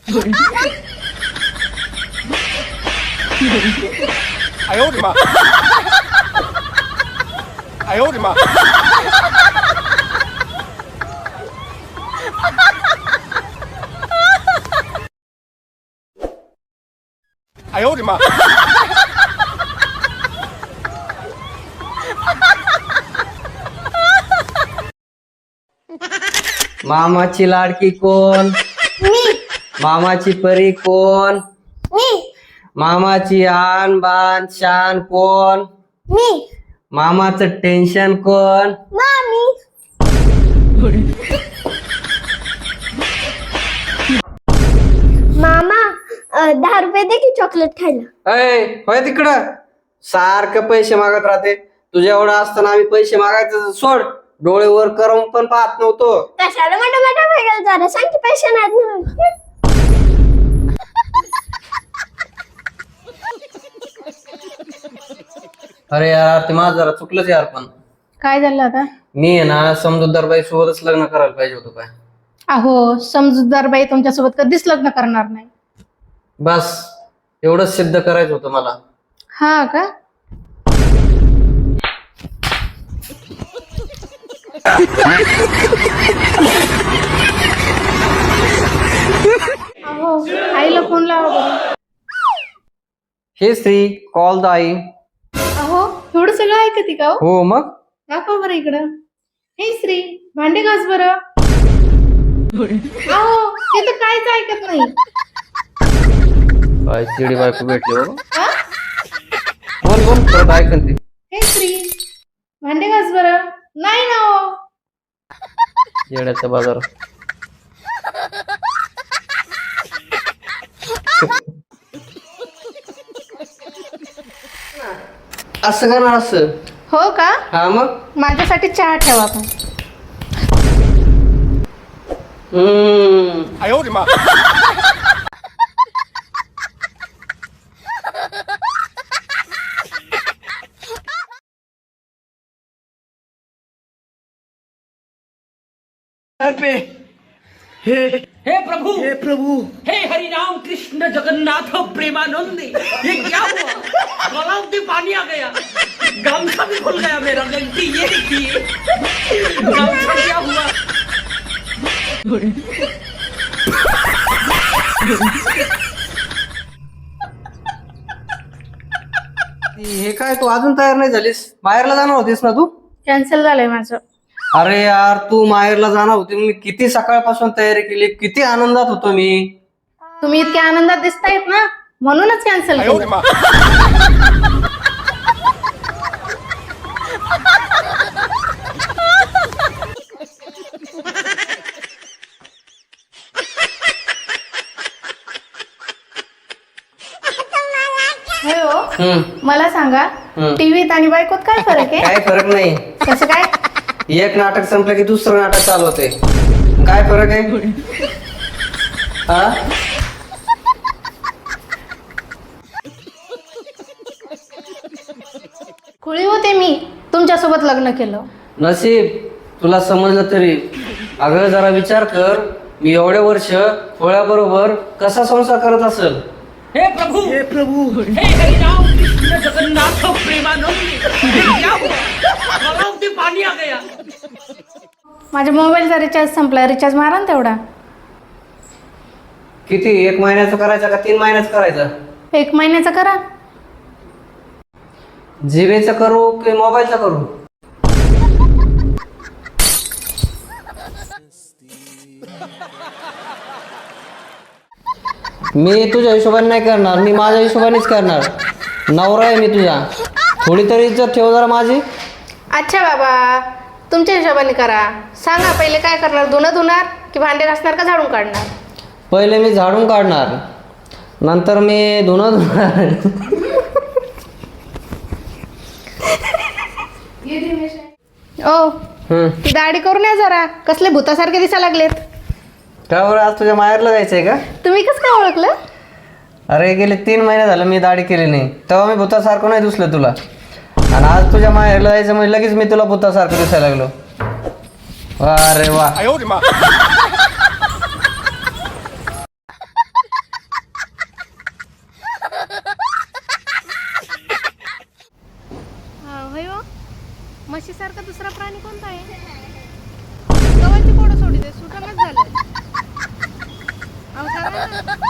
哎呦我的妈！哎呦我的妈！哎呦我的妈！ मामाची लाडकी कोण? मामाची परी कोण? मामाची आन बान शान कोण? मामाचं टेन्शन कोण? मामा 10 रुपये दे की चॉकलेट खायला. अय होय तिकडं सारखं पैसे मागत राहते. तुझ्या एवढं असताना आम्ही पैसे मागायचं सोड. डोळे वर करून पण पाहत नव्हतो. कशाला मोठा मोठा वेगळं जरा सांग की पैसे नाहीत म्हणून. अरे यार ते माझं जरा चुकलंच यार. पण काय झालं आता? मी आहे ना समजूतदार बाई सोबतच लग्न करायला पाहिजे होतं काय. अहो समजूतदार बाई तुमच्यासोबत कधीच लग्न करणार नाही. बस एवढंच सिद्ध करायचं होतं मला. हा का? अहो आईला फोन लावा बरं. हे श्री कॉल द आई. अहो एवढं सगळं ऐकते का? हो मग दाखव बरं इकडं. हे श्री भांडे घास बरं. अहो ते तर काहीच ऐकत नाही. काय चिडी बायको भेटली हो. हा? बोल बोल परत ऐकन ते. हे श्री भांडे घास बरं. नाही ना हो. येड्याचा बाजार. असं करणार असं. हो का? हा मग माझ्यासाठी चहा ठेवा पण. 哎呦我的妈！ हे प्रभु हे हरि राम कृष्ण जगन्नाथ प्रेमानंद ये क्या हुआ? गलाव में पानी आ गया, गमछा भी खुल गया मेरा. गलती ये देखिए गमछा क्या हुआ. हे काय तू अजून तयार नाही झालीस? माहेरला जाणार होतीस ना तू? कॅन्सल झालंय माझं. अरे यार तू माहेरला जाणार होती. मी किती सकाळपासून तयारी केली, किती आनंदात होतो मी. तुम्ही इतक्या आनंदात दिसतायत ना म्हणूनच कॅन्सल 哎呦我的 केलं.妈！ होय हो. हम्म. मला सांगा हम्म. टीव्हीत आणि बायकोत काय फरक आहे? काय फरक नाही. कसं काय? एक नाटक संपलं की दुसरं नाटक चालू होते. काय फरक आहे? हा खुळी होते मी तुमच्यासोबत लग्न केलं. नशीब तुला समजलं तरी. अगं जरा विचार कर, मी एवढे वर्ष खोळ्याबरोबर कसा संसार करत असेल. हे प्रभु हे हरि राम कृष्ण जगन्नाथ प्रेमानंद ये क्या हुआ? गलाव में पानी आ गया. माझ्या मोबाईलचा रिचार्ज संपला. रिचार्ज मारा ना तेवढा. किती? 1 महिन्याचं करायचं का 3 महिन्याचं करायचं? 1 महिन्याचा करा. जीवेचं करू की मोबाईलचं करू? मी तुझ्या हिशोबाने नाही करणार, मी माझ्या हिशोबानेच करणार. नवरा आहे मी तुझा, थोडी तरी इज्जत ठेव जरा माझी. अच्छा बाबा तुमच्या हिशोबाने करा. सांगा पहिले काय करणार? धुणं धुणार की भांडे घासणार का झाडून काढणार? पहिले मी झाडून काढणार, नंतर मी धुणं धुणार. ओ ती दाढी करून या जरा. कसले भूतासारखे दिसा लागलेत. का बरं आज तुझ्या माहेरला जायचंय का? तुम्ही कसं काय ओळखलं? अरे गेले 3 महिने झालं मी दाढी केली नाही, तेव्हा मी भूतासारखं नाही दिसलं तुला. आणि आज तुझ्या माहेरला जायचं म्हणजे लगेच मी तुला भूतासारखं दिसायला लागलो. अरे वा. 哎呦我的妈！ म्हशीसारखा दुसरा प्राणी कोणता आहे? गव्हाची पोळं सोडी दे, सुटानच झालं. अहो, सांगा ना.